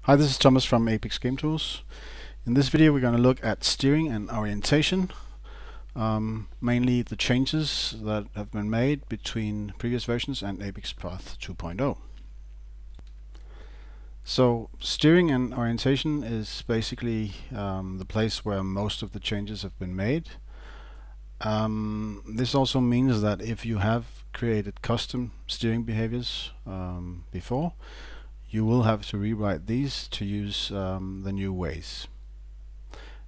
Hi, this is Thomas from Apex Game Tools. In this video we're going to look at steering and orientation, mainly the changes that have been made between previous versions and Apex Path 2.0. So steering and orientation is basically the place where most of the changes have been made. This also means that if you have created custom steering behaviors before, you will have to rewrite these to use the new ways.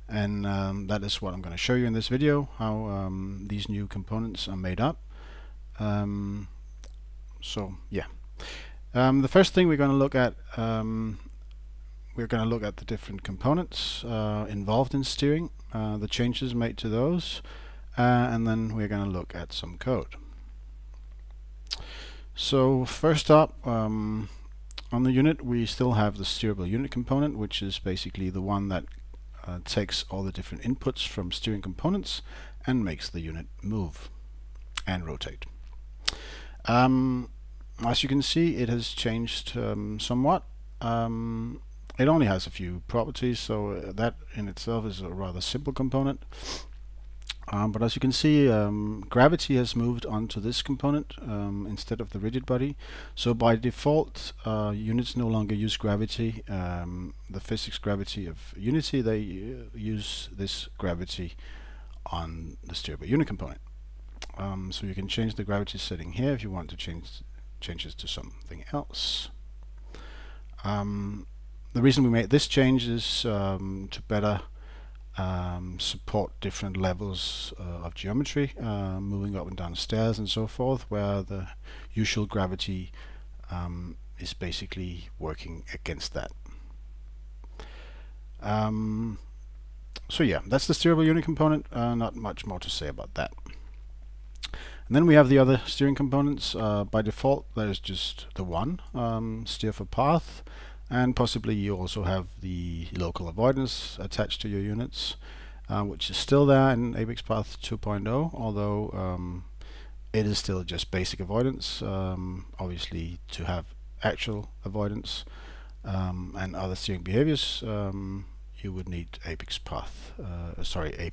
And that is what I'm going to show you in this video, how these new components are made up. The first thing we're going to look at, the different components involved in steering, the changes made to those, and then we're going to look at some code. So first up, on the unit we still have the steerable unit component, which is basically the one that takes all the different inputs from steering components and makes the unit move and rotate. As you can see, it has changed somewhat. It only has a few properties, so that in itself is a rather simple component. But as you can see, gravity has moved onto this component instead of the rigid body. So by default, units no longer use gravity, the physics gravity of Unity. They use this gravity on the steerable unit component. So you can change the gravity setting here if you want to change it to something else. The reason we made this change is to better support different levels of geometry, moving up and down stairs and so forth, where the usual gravity is basically working against that. So yeah, that's the steerable unit component. Not much more to say about that. And then we have the other steering components. By default, there's just the one, steer for path. And possibly you also have the local avoidance attached to your units, which is still there in Apex Path 2.0, although it is still just basic avoidance. Obviously, to have actual avoidance and other steering behaviors, you would need Apex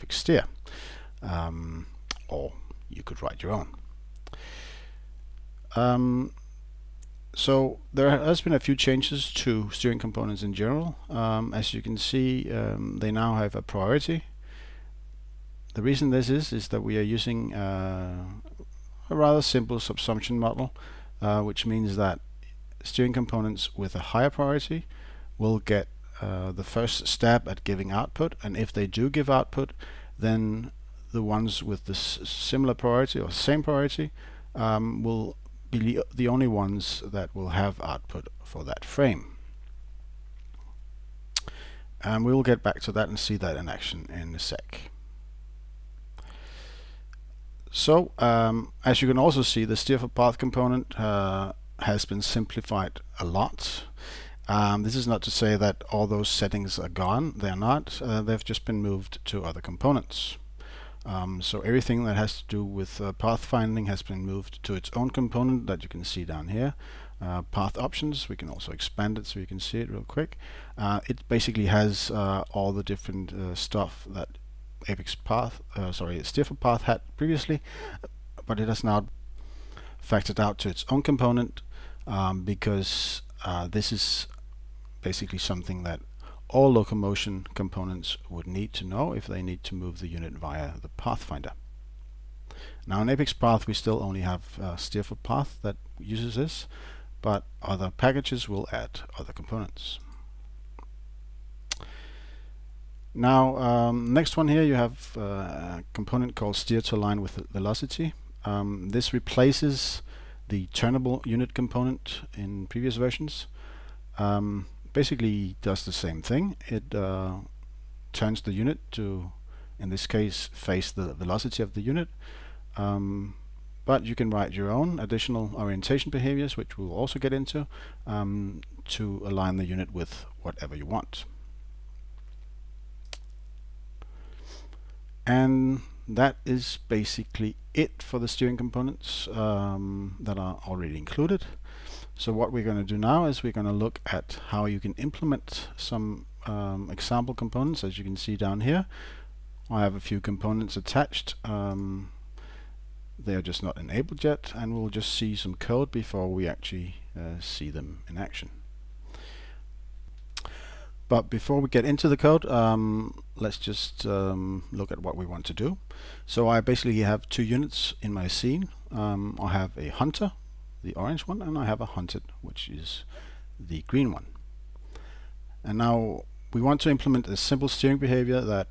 Steer, or you could write your own. So there has been a few changes to steering components in general. As you can see, they now have a priority. The reason this is that we are using a rather simple subsumption model, which means that steering components with a higher priority will get the first stab at giving output, and if they do give output, then the ones with the similar priority or same priority will be the only ones that will have output for that frame. And we will get back to that and see that in action in a sec. So as you can also see, the steer for path component has been simplified a lot. This is not to say that all those settings are gone. They're not. They've just been moved to other components. So everything that has to do with pathfinding has been moved to its own component that you can see down here. Path options, we can also expand it so you can see it real quick. It basically has all the different stuff that steer for path had previously, but it has now factored out to its own component because this is basically something that all locomotion components would need to know if they need to move the unit via the pathfinder. Now in Apex Path we still only have steer for path that uses this, but other packages will add other components. Now next one here, you have a component called steer to align with velocity. This replaces the turnable unit component in previous versions. Basically does the same thing. It turns the unit to, in this case, face the velocity of the unit, but you can write your own additional orientation behaviors, which we'll also get into, to align the unit with whatever you want. And that is basically it for the steering components that are already included. So what we're going to do now is we're going to look at how you can implement some example components. As you can see down here, I have a few components attached. They are just not enabled yet, and we'll just see some code before we actually see them in action. But before we get into the code, let's just look at what we want to do. So I basically have two units in my scene. I have a hunter, the orange one, and I have a hunted, which is the green one. And now we want to implement a simple steering behavior that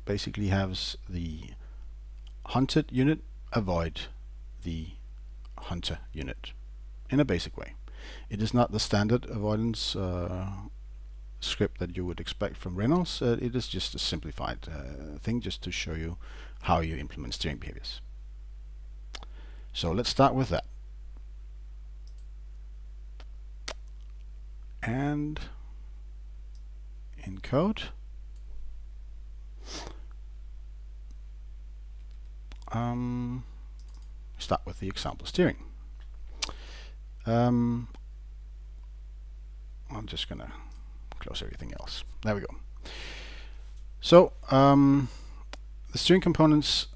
basically has the hunted unit avoid the hunter unit in a basic way. It is not the standard avoidance script that you would expect from Reynolds. It is just a simplified thing just to show you how you implement steering behaviors. So let's start with that. And in code, start with the example steering. I'm just gonna close everything else. There we go. So the steering components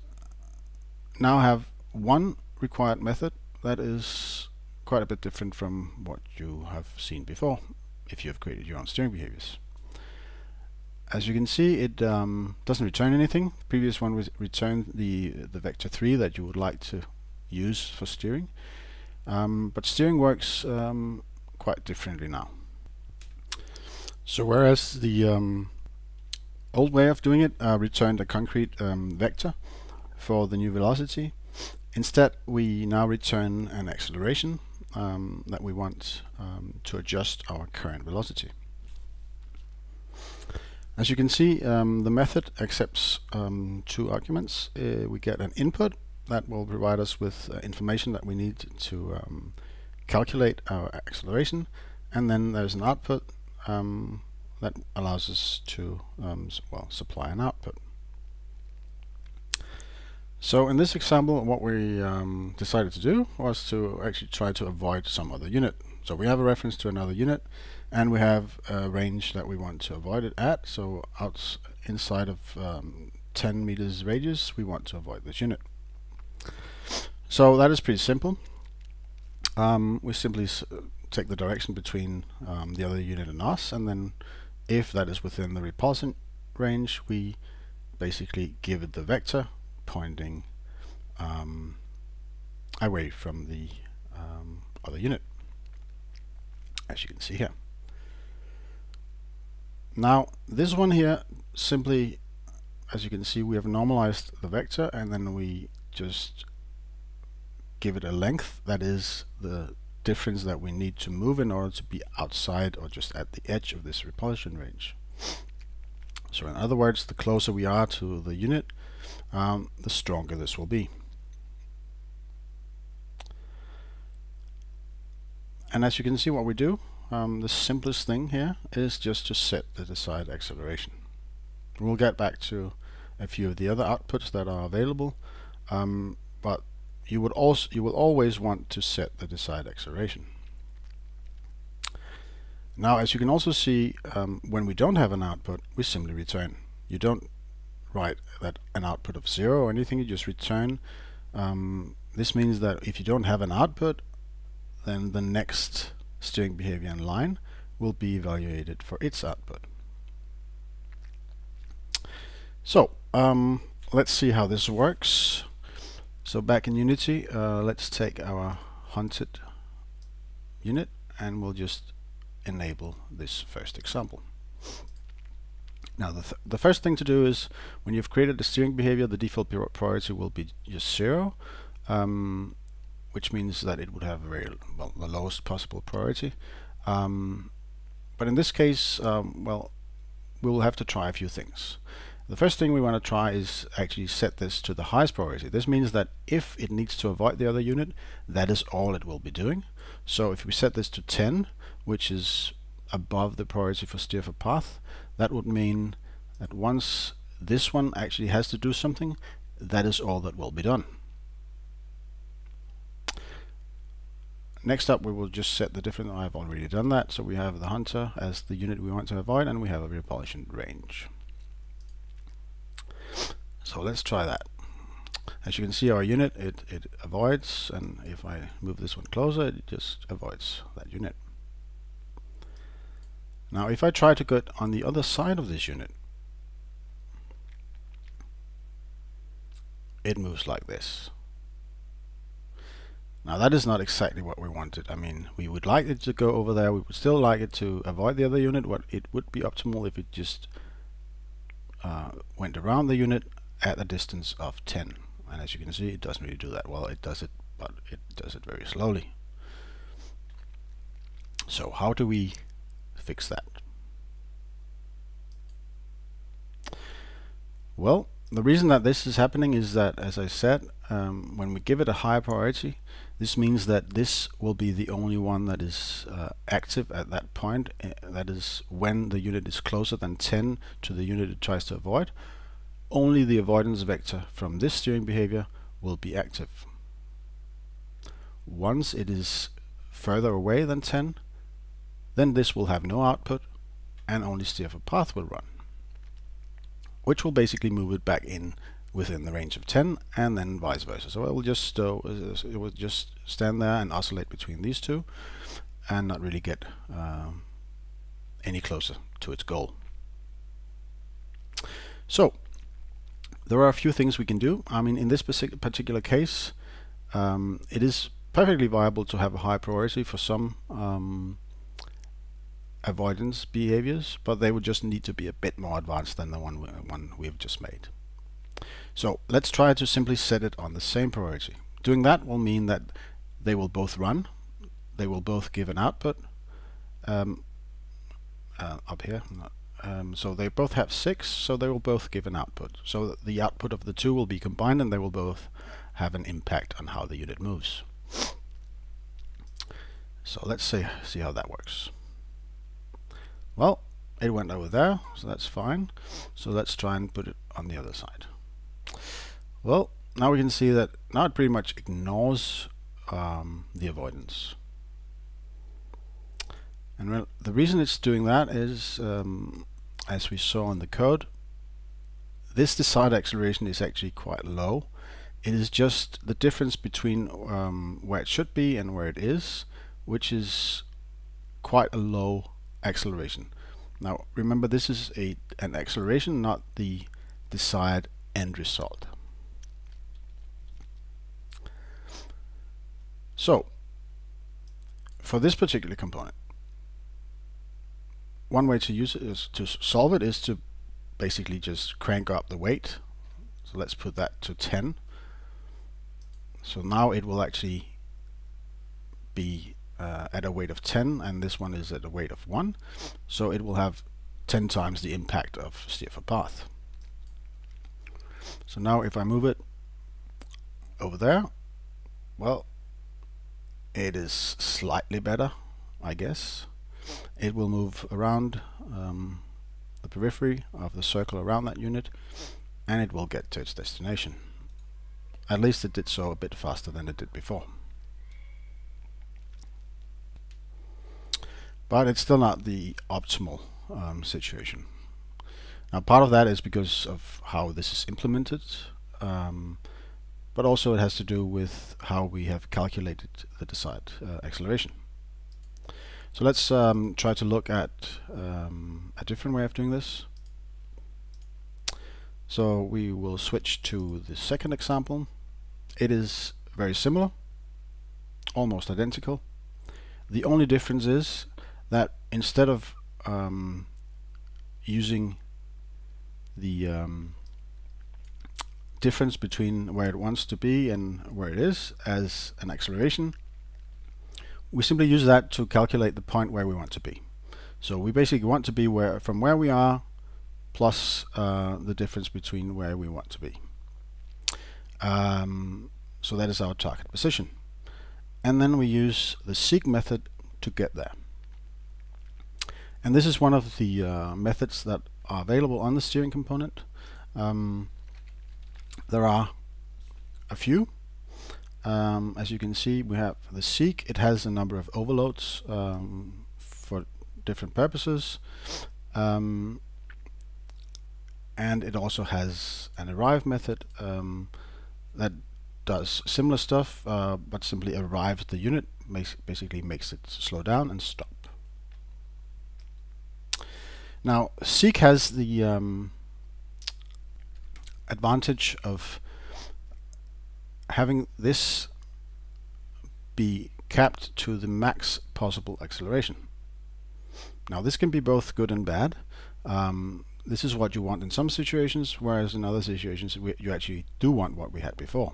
now have one required method that is quite a bit different from what you have seen before if you have created your own steering behaviors. As you can see, it doesn't return anything. The previous one was returned the vector 3 that you would like to use for steering. But steering works quite differently now. So whereas the old way of doing it returned a concrete vector for the new velocity, instead we now return an acceleration that we want to adjust our current velocity. As you can see, the method accepts two arguments. We get an input that will provide us with information that we need to calculate our acceleration, and then there's an output that allows us to supply an output. So in this example, what we decided to do was to actually try to avoid some other unit. So we have a reference to another unit, and we have a range that we want to avoid it at. So inside of 10 meters radius, we want to avoid this unit. So that is pretty simple. We simply take the direction between the other unit and us, and then if that is within the repulsion range, we basically give it the vector pointing away from the other unit, as you can see here. Now this one here, simply, as you can see, we have normalized the vector, and then we just give it a length that is the difference that we need to move in order to be outside or just at the edge of this repulsion range. So in other words, the closer we are to the unit, the stronger this will be. And as you can see, what we do, the simplest thing here is just to set the desired acceleration. We'll get back to a few of the other outputs that are available, but you will always want to set the desired acceleration. Now, as you can also see, when we don't have an output, we simply return. You don't write that an output of 0 or anything, you just return. This means that if you don't have an output, then the next steering behavior in line will be evaluated for its output. So let's see how this works. So back in Unity, let's take our hunted unit, and we'll just enable this first example. Now the first thing to do is, when you've created the steering behavior, the default priority will be just 0, which means that it would have the lowest possible priority. But in this case, we will have to try a few things. The first thing we want to try is actually set this to the highest priority. This means that if it needs to avoid the other unit, that is all it will be doing. So if we set this to 10, which is above the priority for steer for path, that would mean that once this one actually has to do something, that is all that will be done. Next up, we will just set the difference. I've already done that. So we have the hunter as the unit we want to avoid, and we have a repulsion range. So let's try that. As you can see, our unit, it avoids, and if I move this one closer, it just avoids that unit. Now if I try to get on the other side of this unit, it moves like this. Now that is not exactly what we wanted. I mean, we would like it to go over there. We would still like it to avoid the other unit. What it would be optimal if it just went around the unit at a distance of 10. And as you can see, it doesn't really do that well. It does it, but it does it very slowly. So how do we fix that? Well, the reason that this is happening is that, as I said, when we give it a high priority, this means that this will be the only one that is active at that point. That is when the unit is closer than 10 to the unit it tries to avoid. Only the avoidance vector from this steering behavior will be active. Once it is further away than 10, then this will have no output and only steer for path will run, which will basically move it back in within the range of 10, and then vice versa. So it will just stand there and oscillate between these two and not really get any closer to its goal. So there are a few things we can do. I mean, in this particular case, it is perfectly viable to have a high priority for some avoidance behaviors, but they would just need to be a bit more advanced than the one we've just made. So let's try to simply set it on the same priority. Doing that will mean that they will both run, they will both give an output up here. So they both have 6, so they will both give an output. So the output of the two will be combined, and they will both have an impact on how the unit moves. So let's see how that works. Well, it went over there, so that's fine. So let's try and put it on the other side. Well, now we can see that now it pretty much ignores the avoidance. And the reason it's doing that is, as we saw in the code, this desired acceleration is actually quite low. It is just the difference between where it should be and where it is, which is quite a low acceleration. Now remember, this is an acceleration, not the desired end result. So for this particular component, one way to use it is to solve it is to basically just crank up the weight. So let's put that to 10. So now it will actually be at a weight of 10, and this one is at a weight of 1. So it will have 10 times the impact of steer for path. So now if I move it over there, well, it is slightly better, I guess. It will move around the periphery of the circle around that unit, and it will get to its destination. At least it did so a bit faster than it did before. But it's still not the optimal situation. Now part of that is because of how this is implemented, but also it has to do with how we have calculated the desired acceleration. So let's try to look at a different way of doing this. So we will switch to the second example. It is very similar, almost identical. The only difference is that instead of using the difference between where it wants to be and where it is as an acceleration, we simply use that to calculate the point where we want to be. So we basically want to be from where we are plus the difference between where we want to be. So that is our target position. And then we use the seek method to get there. And this is one of the methods that are available on the steering component. There are a few. as you can see, we have the seek. It has a number of overloads for different purposes, and it also has an arrive method that does similar stuff, but simply arrives the unit, basically makes it slow down and stop. Now, seek has the advantage of having this be capped to the max possible acceleration. Now, this can be both good and bad. This is what you want in some situations, whereas in other situations you actually do want what we had before.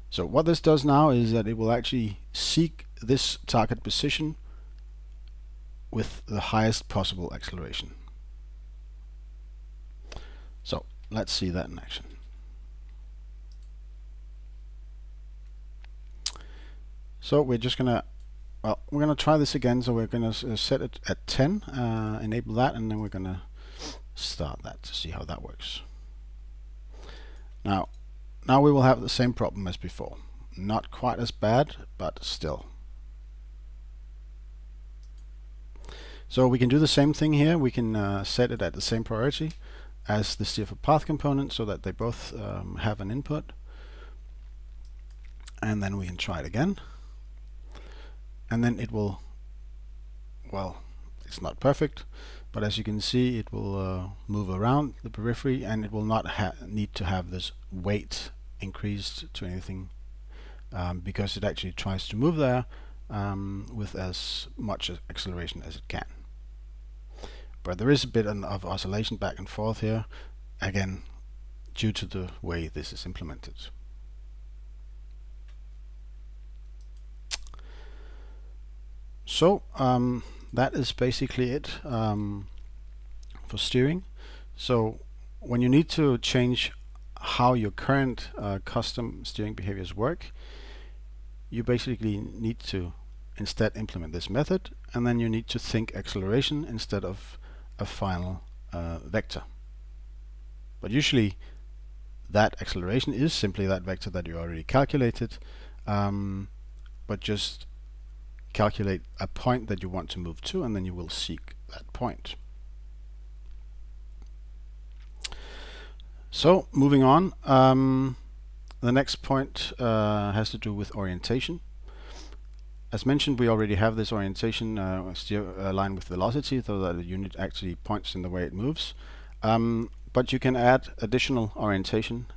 So what this does now is that it will actually seek this target position with the highest possible acceleration. So let's see that in action. So we're just gonna, well, we're gonna try this again. So we're gonna set it at 10, enable that, and then we're gonna start that to see how that works. Now we will have the same problem as before. Not quite as bad, but still. So we can do the same thing here. We can set it at the same priority as the steer for path component, so that they both have an input. And then we can try it again. And then it will, well, it's not perfect, but as you can see, it will move around the periphery, and it will not need to have this weight increased to anything, because it actually tries to move there with as much acceleration as it can. But there is a bit of oscillation back and forth here, again, due to the way this is implemented. So that is basically it for steering. So when you need to change how your current custom steering behaviors work, you basically need to instead implement this method, and then you need to think acceleration instead of a final vector. But usually that acceleration is simply that vector that you already calculated, but just calculate a point that you want to move to, and then you will seek that point. So moving on, the next point has to do with orientation. As mentioned, we already have this orientation aligned with velocity, so that the unit actually points in the way it moves. But you can add additional orientation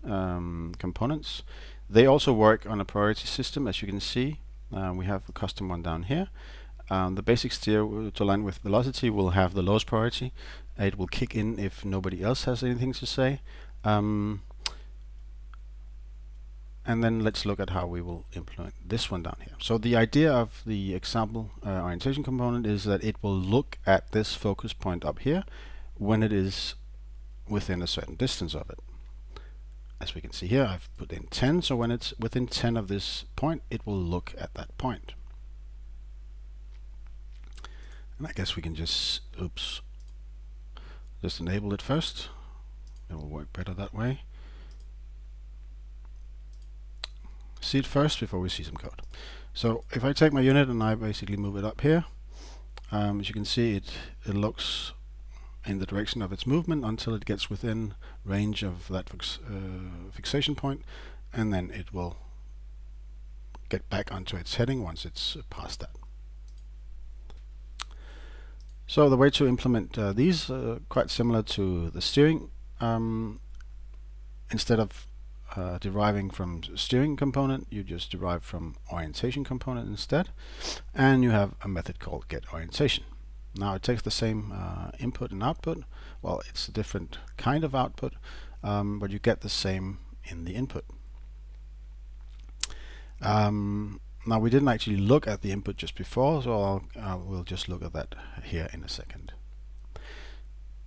components. They also work on a priority system, as you can see. We have a custom one down here. The basic steer to align with velocity will have the lowest priority. It will kick in if nobody else has anything to say. And then let's look at how we will implement this one down here. So the idea of the example orientation component is that it will look at this focus point up here when it is within a certain distance of it. As we can see here, I've put in 10, so when it's within 10 of this point, it will look at that point. And I guess we can just enable it first. It will work better that way. See it first before we see some code. So if I take my unit and I basically move it up here, as you can see, it looks in the direction of its movement until it gets within range of that fixation point, and then it will get back onto its heading once it's past that. So the way to implement these quite similar to the steering. Instead of deriving from steering component, you just derive from orientation component instead, and you have a method called getOrientation. Now it takes the same input and output. Well, it's a different kind of output, but you get the same in the input. Now we didn't actually look at the input just before, so we'll just look at that here in a second.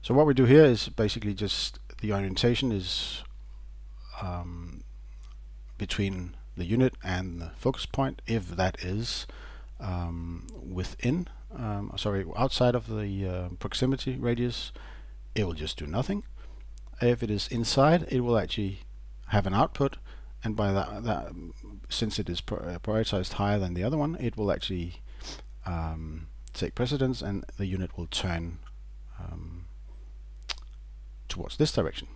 So what we do here is basically just the orientation is between the unit and the focus point. If that is outside of the proximity radius, it will just do nothing. If it is inside, it will actually have an output, and by that since it is prioritized higher than the other one, it will actually take precedence, and the unit will turn towards this direction.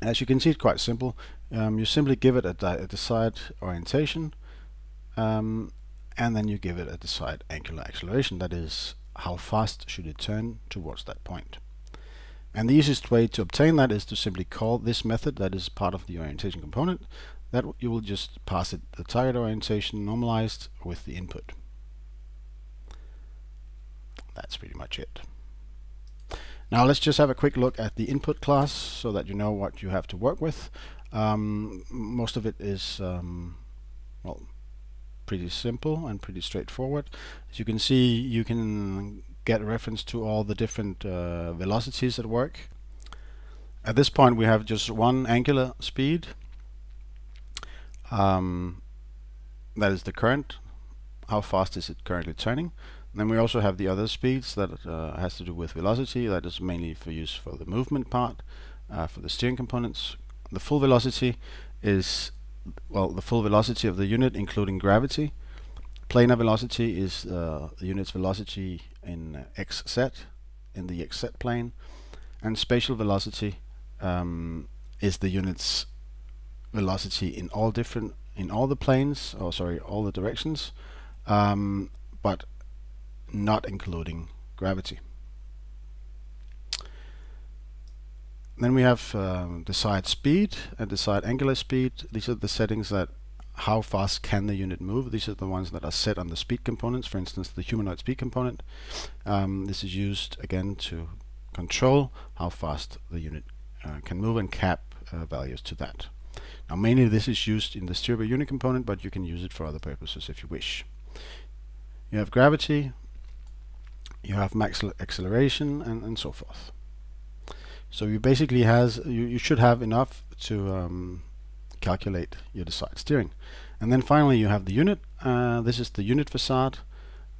As you can see, it's quite simple. You simply give it a desired orientation, and then you give it a desired angular acceleration. That is, how fast should it turn towards that point. And the easiest way to obtain that is to simply call this method that is part of the orientation component. That you will just pass it the target orientation normalized with the input. That's pretty much it. Now let's just have a quick look at the input class so that you know what you have to work with. Most of it is well, pretty simple and pretty straightforward. As you can see, you can get a reference to all the different velocities at work. At this point we have just one angular speed, that is the current, how fast is it currently turning. And then we also have the other speeds that has to do with velocity, that is mainly for use for the movement part, for the steering components. The full velocity is, well, the full velocity of the unit including gravity. Planar velocity is the unit's velocity in xz, in the xz plane, and spatial velocity is the unit's velocity in all the planes, or sorry, all the directions, but not including gravity. Then we have desired speed and desired angular speed. These are the settings that how fast can the unit move. These are the ones that are set on the speed components, for instance the humanoid speed component. This is used again to control how fast the unit can move and cap values to that. Now mainly this is used in the steer by unit component, but you can use it for other purposes if you wish. You have gravity, you have max acceleration, and so forth. So you basically you should have enough to calculate your desired steering. And then finally you have the unit. This is the unit facade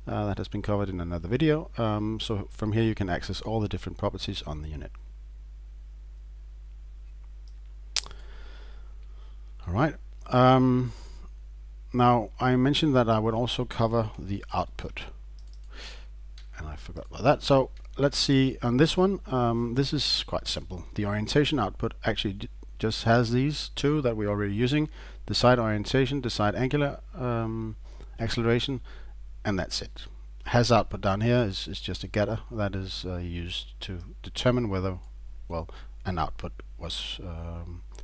that has been covered in another video. So from here you can access all the different properties on the unit. Alright. Now I mentioned that I would also cover the output, and I forgot about that. So let's see on this one. This is quite simple. The orientation output actually just has these two that we're already using: desired orientation, desired angular acceleration, and that's it. Has output down here is just a getter that is used to determine whether, well, an output was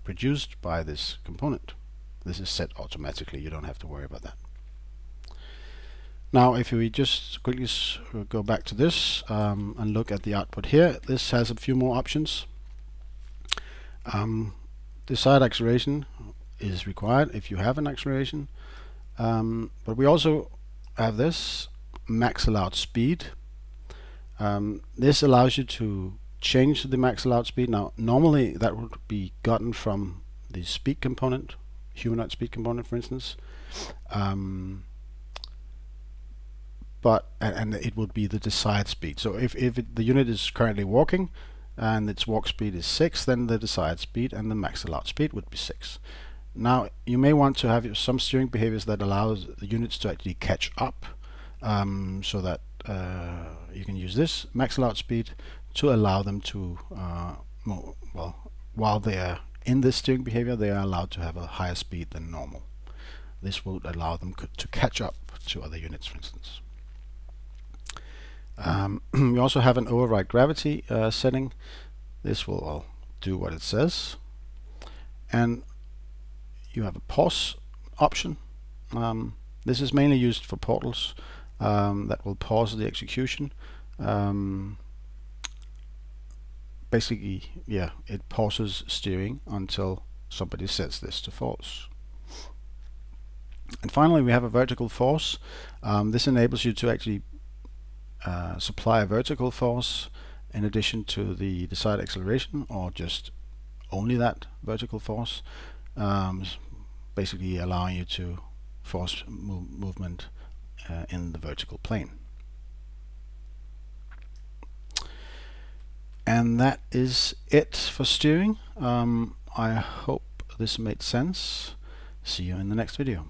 produced by this component. This is set automatically, you don't have to worry about that. Now if we just quickly go back to this and look at the output here, this has a few more options. Desired acceleration is required if you have an acceleration, but we also have this max allowed speed. This allows you to change the max allowed speed. Now normally that would be gotten from the speed component, humanoid speed component for instance, but it would be the desired speed. So if the unit is currently walking and its walk speed is 6, then the desired speed and the max allowed speed would be 6. Now you may want to have some steering behaviors that allows the units to actually catch up, so that you can use this max allowed speed to allow them to well, while they are in this steering behavior, they are allowed to have a higher speed than normal. This will allow them to catch up to other units, for instance. We also have an override gravity setting. This will do what it says, and you have a pause option. This is mainly used for portals that will pause the execution. Basically, yeah, it pauses steering until somebody sets this to false. And finally we have a vertical force. This enables you to actually supply a vertical force in addition to the desired acceleration, or just only that vertical force, basically allowing you to force movement in the vertical plane. And that is it for steering. I hope this made sense. See you in the next video.